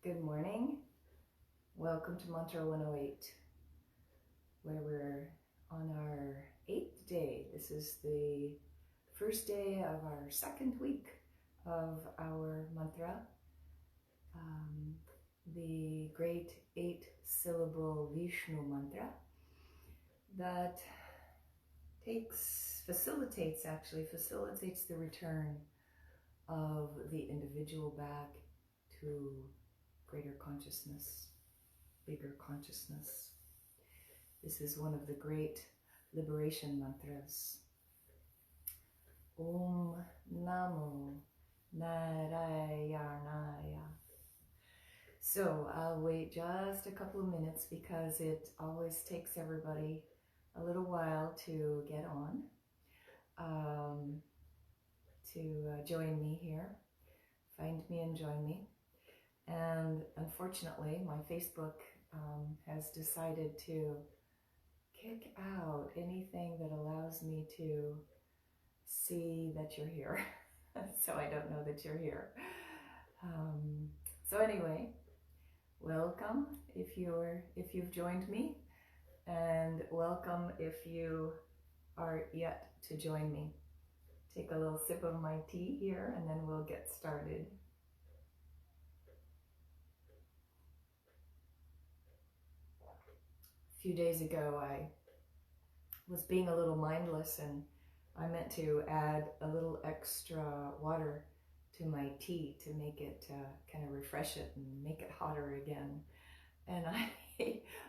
Good morning. Welcome to Mantra 108, where we're on our 8th day. This is the first day of our second week of our mantra, the great 8-syllable Viṣṇu mantra that facilitates the return of the individual back to greater consciousness, bigger consciousness. This is one of the great liberation mantras. Auṁ Namo Nārāyaṇāya. So I'll wait just a couple of minutes because it always takes everybody a little while to get on, to join me here. Find me and join me. And unfortunately, my Facebook has decided to kick out anything that allows me to see that you're here. So I don't know that you're here. So anyway, welcome if you've joined me, and welcome if you are yet to join me. Take a little sip of my tea here, and then we'll get started. A few days ago, I was being a little mindless, and I meant to add a little extra water to my tea to make it kind of refresh it and make it hotter again. And I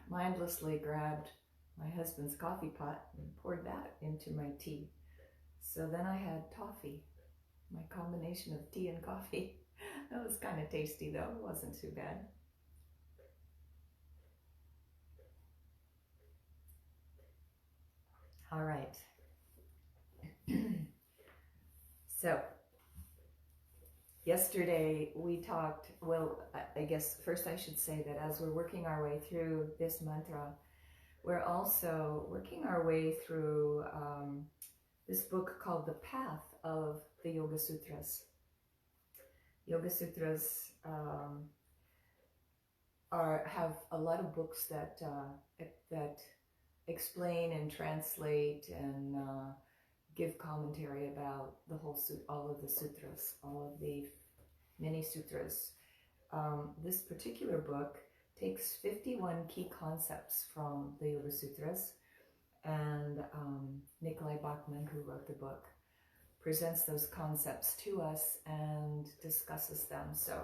mindlessly grabbed my husband's coffee pot and poured that into my tea. So then I had toffee, my combination of tea and coffee. That was kind of tasty though, it wasn't too bad. All right. So, yesterday we talked, well, I guess first I should say that as we're working our way through this mantra, we're also working our way through this book called The Path of the Yoga Sutras. Yoga Sutras have a lot of books that explain and translate and give commentary about all of the sutras, all of the many sutras. This particular book takes 51 key concepts from the Yoga Sutras, and Nikolai Bachman, who wrote the book, presents those concepts to us and discusses them. So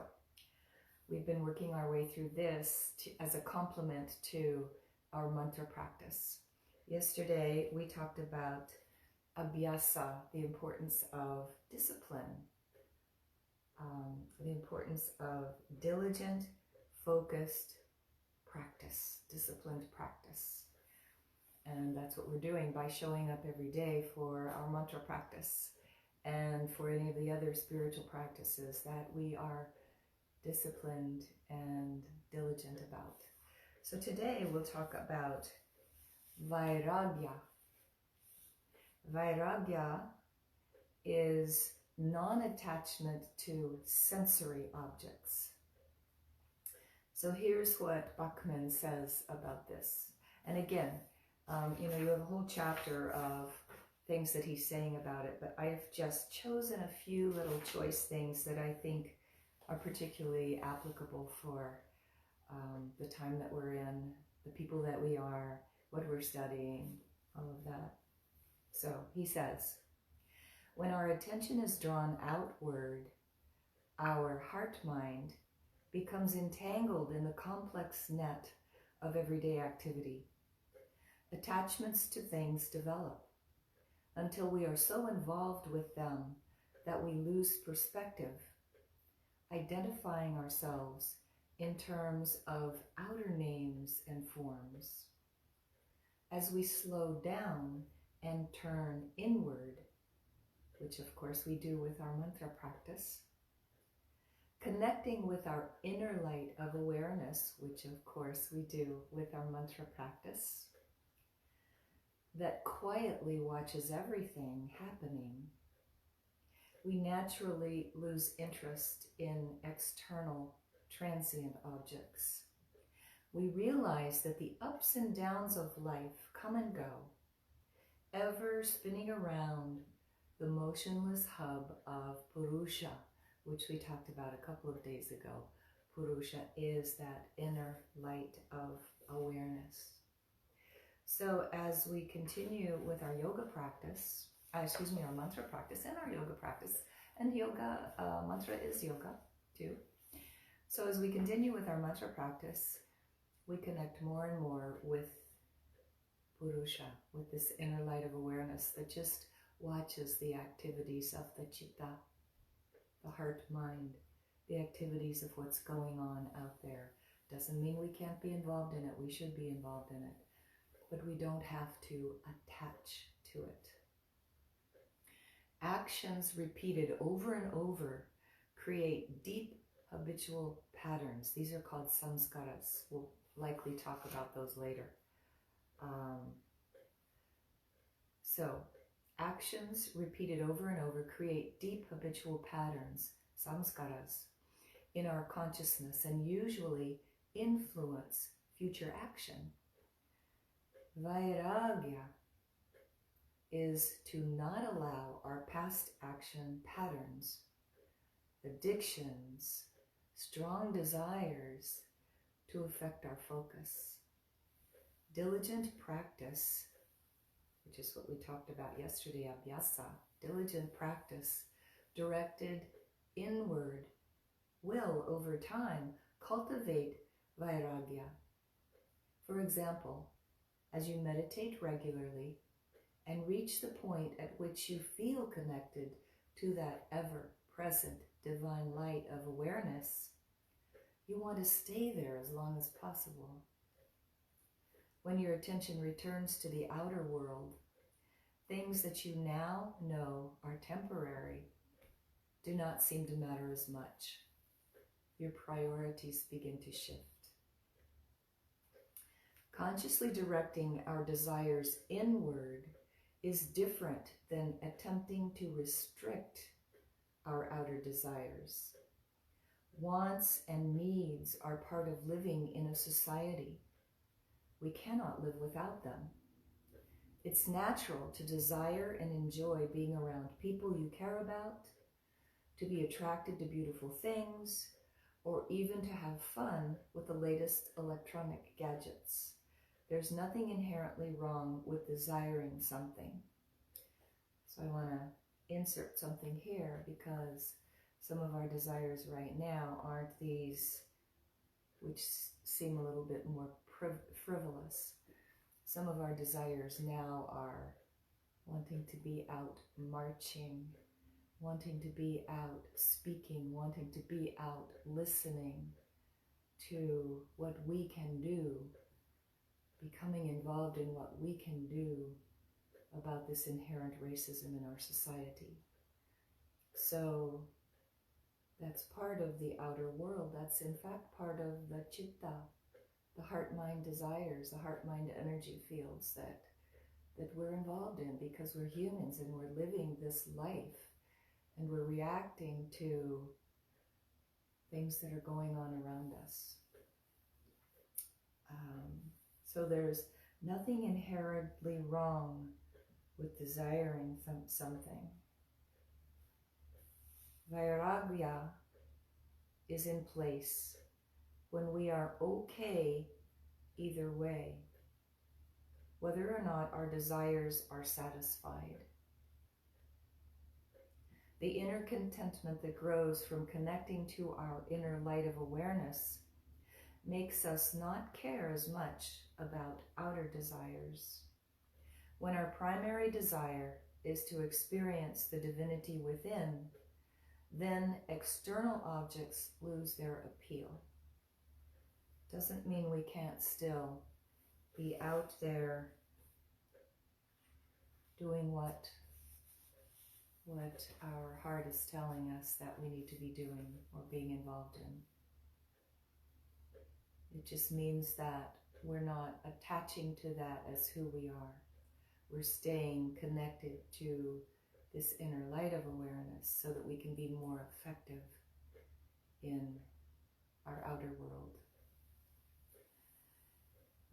we've been working our way through this as a complement to our mantra practice. Yesterday we talked about abhyasa, the importance of discipline, the importance of diligent, focused practice, disciplined practice. And that's what we're doing by showing up every day for our mantra practice and for any of the other spiritual practices that we are disciplined and diligent about. So today we'll talk about vairagya. Vairagya is non-attachment to sensory objects. So here's what Bachman says about this. And again, you have a whole chapter of things that he's saying about it, but I've just chosen a few little choice things that I think are particularly applicable for the time that we're in, the people that we are, what we're studying, all of that. So he says, when our attention is drawn outward, our heart-mind becomes entangled in the complex net of everyday activity. Attachments to things develop until we are so involved with them that we lose perspective, identifying ourselves in terms of outer names and forms. As we slow down and turn inward, which of course we do with our mantra practice, connecting with our inner light of awareness, which of course we do with our mantra practice, that quietly watches everything happening, we naturally lose interest in external transient objects. We realize that the ups and downs of life come and go, ever spinning around the motionless hub of Purusha, which we talked about a couple of days ago. Purusha is that inner light of awareness. So as we continue with our yoga practice, our mantra practice and our yoga practice, and yoga, mantra is yoga too. So as we continue with our mantra practice, we connect more and more with Purusha, with this inner light of awareness that just watches the activities of the chitta, the heart, mind, the activities of what's going on out there. Doesn't mean we can't be involved in it. We should be involved in it. But we don't have to attach to it. Actions repeated over and over create deep habitual patterns. These are called samskaras. We'll likely talk about those later. So, actions repeated over and over create deep habitual patterns, samskaras, in our consciousness and usually influence future action. Vairagya is to not allow our past action patterns, addictions, strong desires to affect our focus. Diligent practice, which is what we talked about yesterday, abhyasa, diligent practice directed inward will over time cultivate vairagya. For example, as you meditate regularly and reach the point at which you feel connected to that ever-present divine light of awareness, you want to stay there as long as possible. When your attention returns to the outer world, things that you now know are temporary do not seem to matter as much. Your priorities begin to shift. Consciously directing our desires inward is different than attempting to restrict our outer desires. Wants and needs are part of living in a society. We cannot live without them. It's natural to desire and enjoy being around people you care about, to be attracted to beautiful things, or even to have fun with the latest electronic gadgets. There's nothing inherently wrong with desiring something. So I want to insert something here because some of our desires right now aren't these which seem a little bit more frivolous. Some of our desires now are wanting to be out marching, wanting to be out speaking, wanting to be out listening to what we can do, becoming involved in what we can do about this inherent racism in our society. So that's part of the outer world. That's in fact part of the chitta, the heart-mind desires, the heart-mind energy fields that we're involved in because we're humans and we're living this life and we're reacting to things that are going on around us. So there's nothing inherently wrong with desiring something. Vairagya is in place when we are okay either way, whether or not our desires are satisfied. The inner contentment that grows from connecting to our inner light of awareness makes us not care as much about outer desires. When our primary desire is to experience the divinity within, then external objects lose their appeal. Doesn't mean we can't still be out there doing what our heart is telling us that we need to be doing or being involved in. It just means that we're not attaching to that as who we are. We're staying connected to this inner light of awareness so that we can be more effective in our outer world.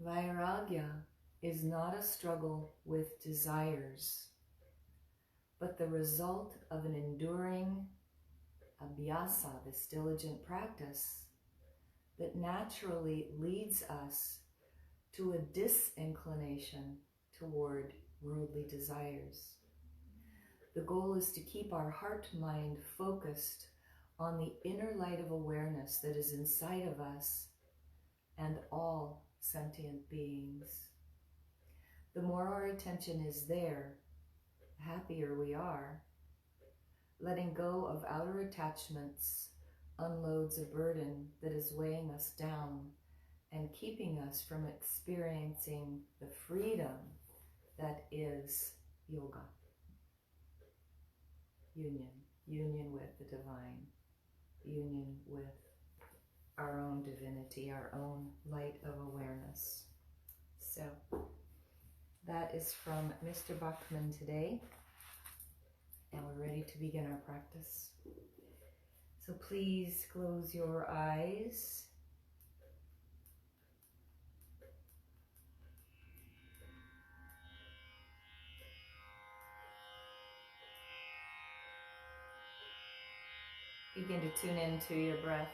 Vairagya is not a struggle with desires, but the result of an enduring abhyasa, this diligent practice that naturally leads us to a disinclination toward worldly desires. The goal is to keep our heart-mind focused on the inner light of awareness that is inside of us and all sentient beings. The more our attention is there, the happier we are. Letting go of outer attachments unloads a burden that is weighing us down and keeping us from experiencing the freedom that is yoga. Union with the divine, union with our own divinity, our own light of awareness. So that is from Mr. Bachman today, and we're ready to begin our practice. So please close your eyes. Begin to tune into your breath.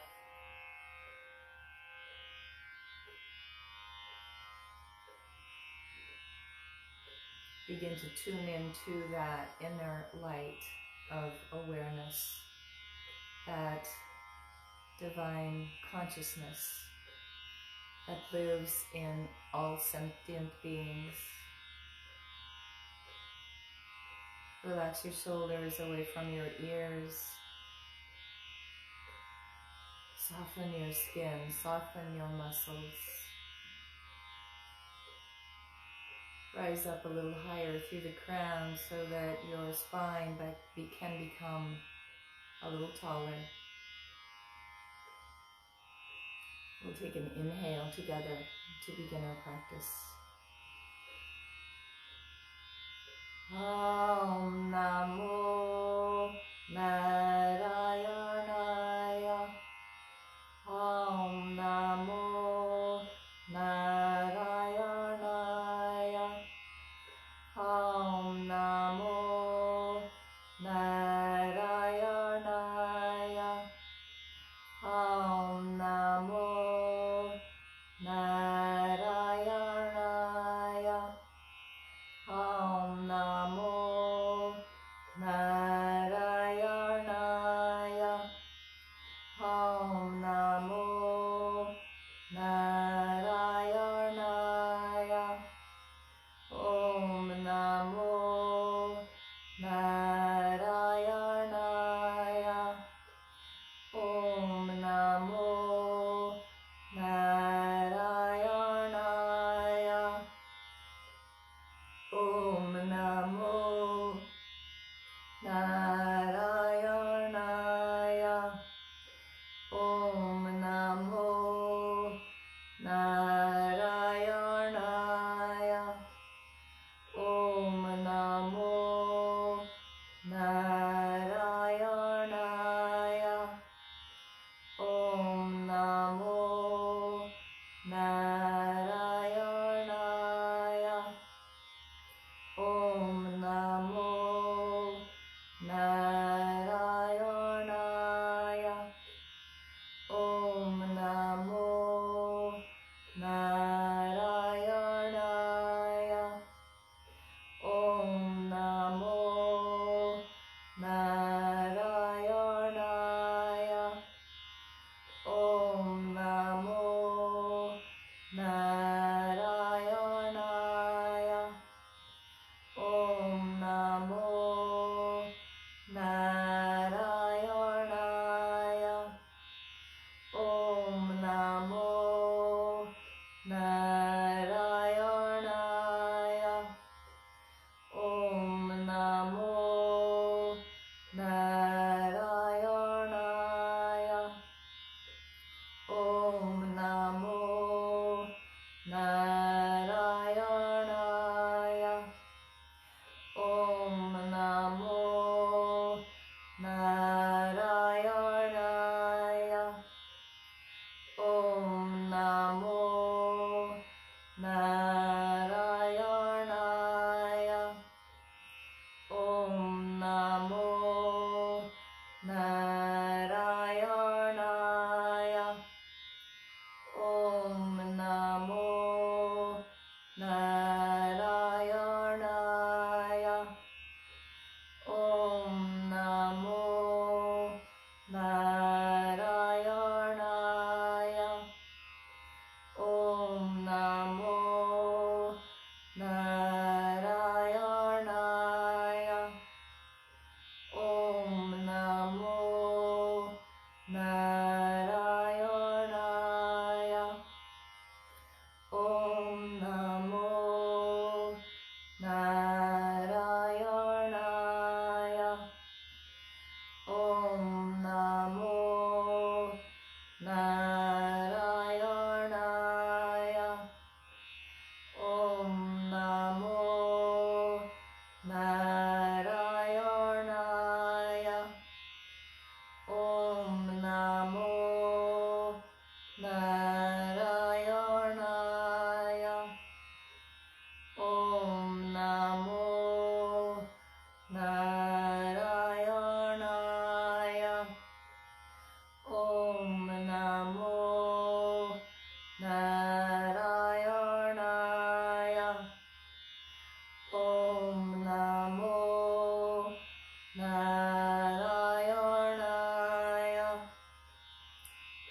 Begin to tune into that inner light of awareness, that divine consciousness that lives in all sentient beings. Relax your shoulders away from your ears. Soften your skin, soften your muscles. Rise up a little higher through the crown so that your spine can become a little taller. We'll take an inhale together to begin our practice. Auṁ Namo Nārāyaṇāya. Auṁ Namo Nārāyaṇāya. Auṁ Namo Nārāyaṇāya. Auṁ Namo Nārāyaṇāya. Auṁ Namo Nārāyaṇāya. Auṁ Namo Nārāyaṇāya. Om Namo Nārāyaṇāya. Om Namo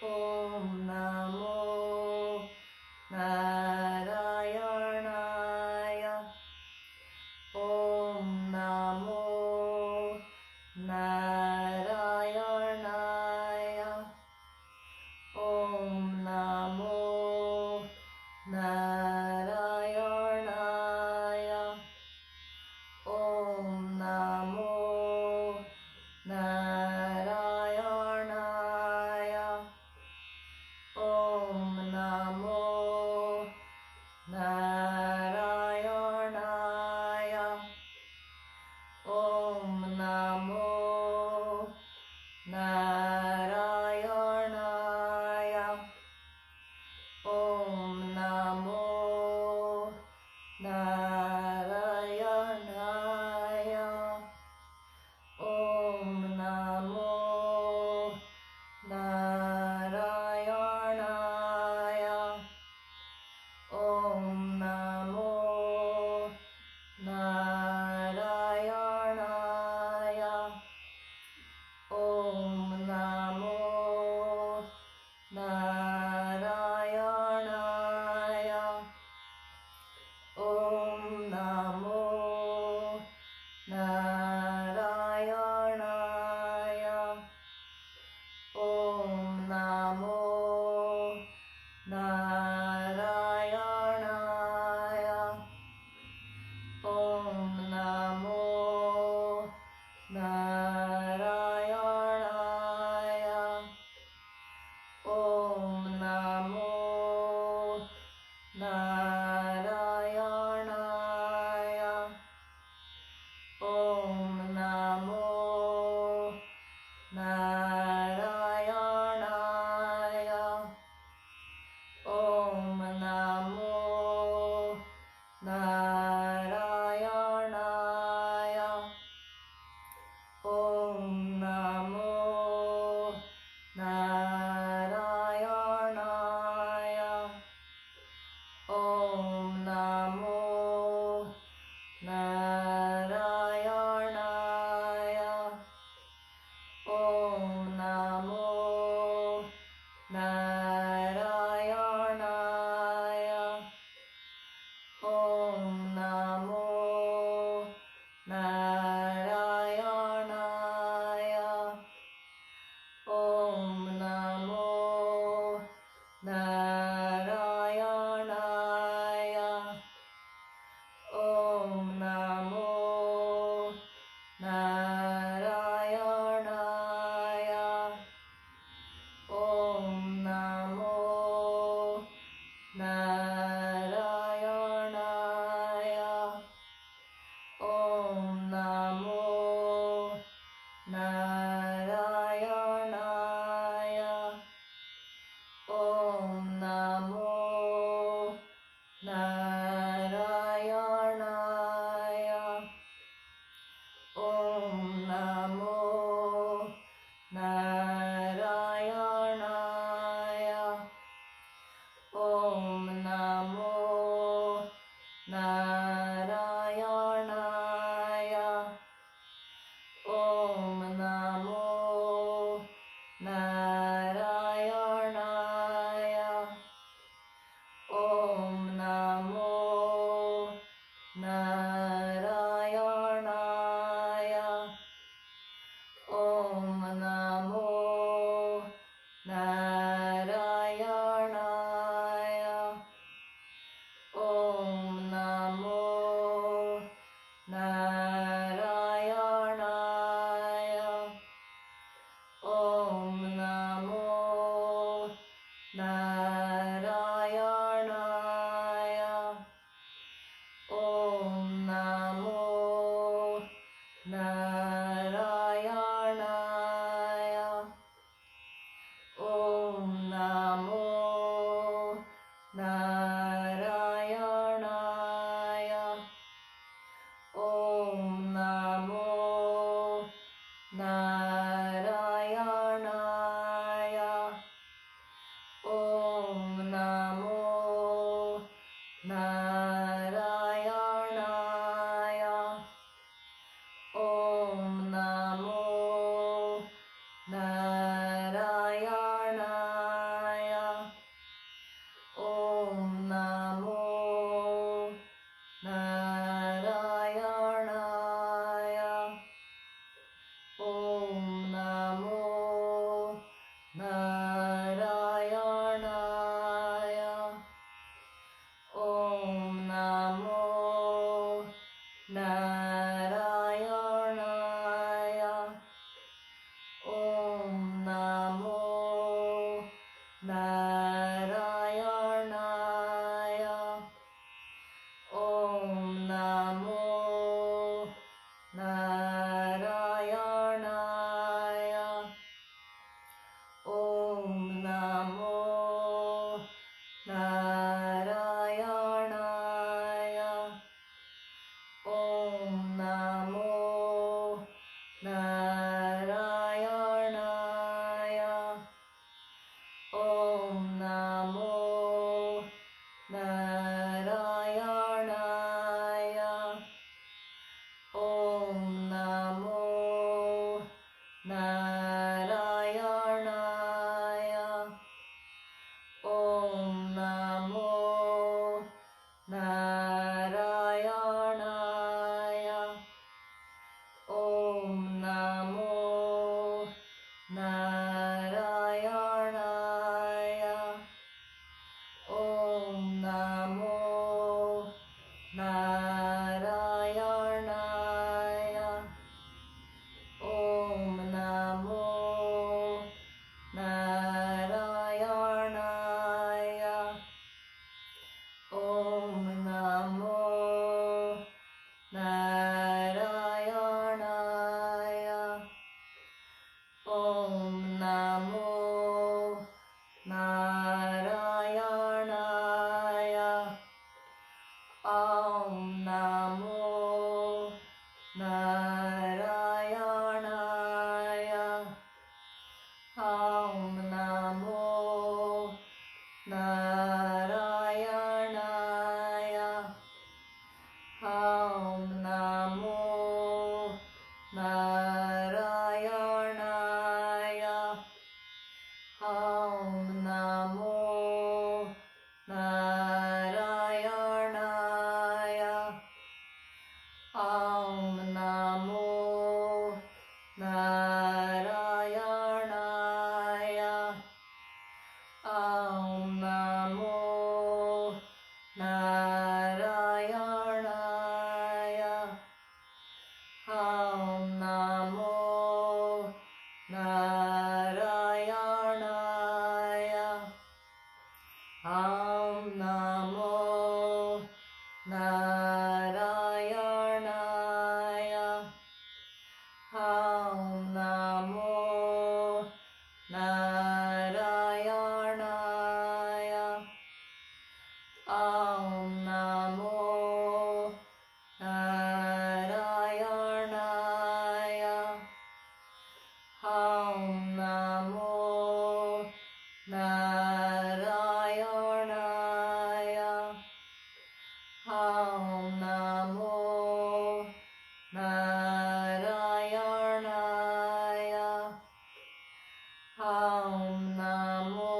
Auṁ Namo Nārāyaṇāya. Auṁ Namo Nārāyaṇāya. Auṁ Namo Nārāyaṇāya. Auṁ Namo Nārāyaṇāya. Auṁ Auṁ Namo Nārāyaṇāya. Auṁ Namo Nārayanaya. Auṁ Namo Nārayanaya. Auṁ Namo Nārayanaya. Auṁ Namo Nārayanaya. Auṁ Namo Nārayanaya. Auṁ Namo Nārayanaya. Auṁ Namo Nārayanaya. Auṁ Namo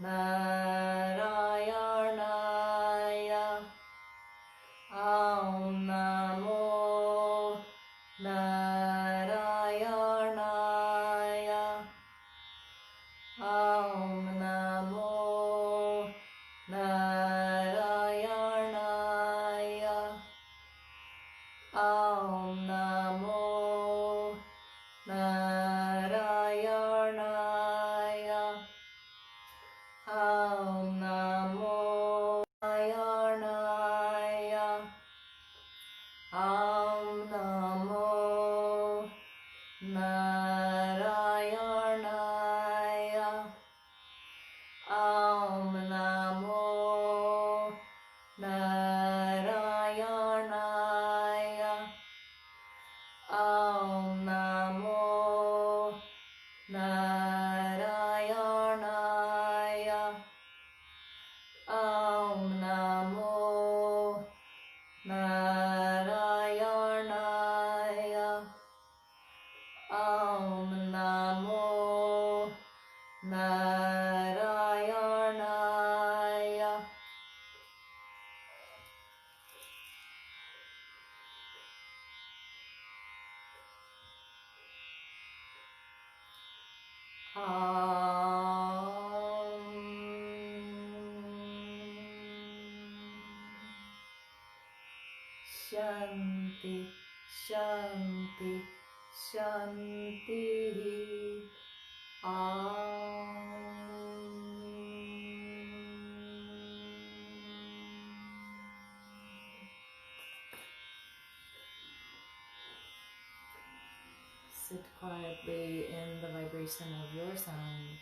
Nārayanaya. Auṁ Namo Nārayanaya. Auṁ Namo Nārayanaya. Auṁ Namo Nārayanaya. Auṁ Namo Nārayanaya. Auṁ Namo Narayanaya. Auṁ Namo Narayanaya. Auṁ Namo Narayanaya. Auṁ Namo Narayanaya. Auṁ Namo Narayanaya. Auṁ Namo Narayanaya. Shanti, Shanti, Shanti. Sit quietly in the vibration of your sound.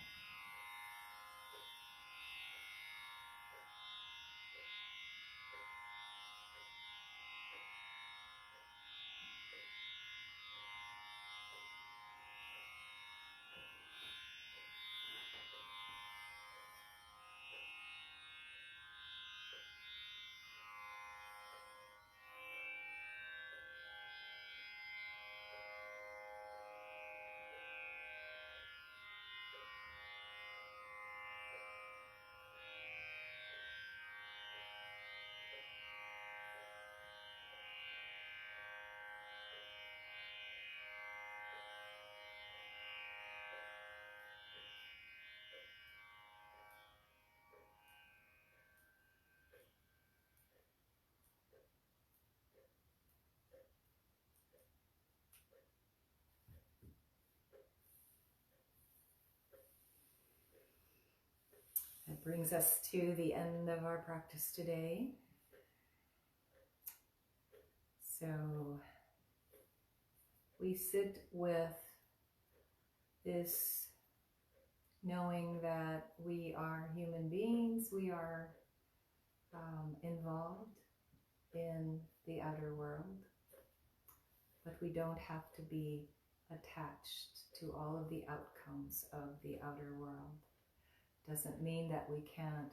That brings us to the end of our practice today. So we sit with this knowing that we are human beings, we are involved in the outer world, but we don't have to be attached to all of the outcomes of the outer world. Doesn't mean that we can't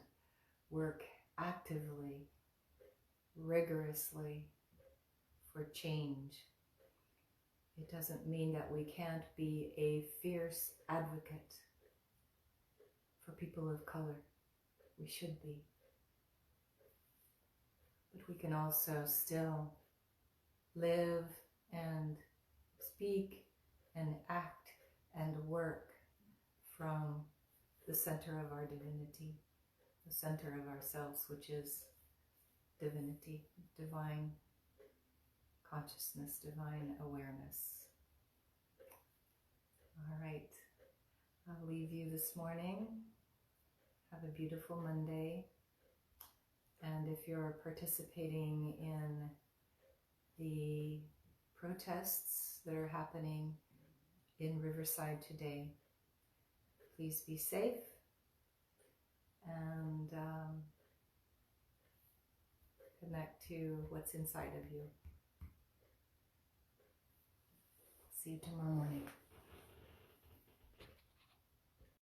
work actively, rigorously for change. It doesn't mean that we can't be a fierce advocate people of color. We should be. But we can also still live and speak and act and work from the center of our divinity, the center of ourselves, which is divinity, divine consciousness, divine awareness. All right, I'll leave you this morning. Have a beautiful Monday. And if you're participating in the protests that are happening in Riverside today, please be safe and connect to what's inside of you. See you tomorrow morning.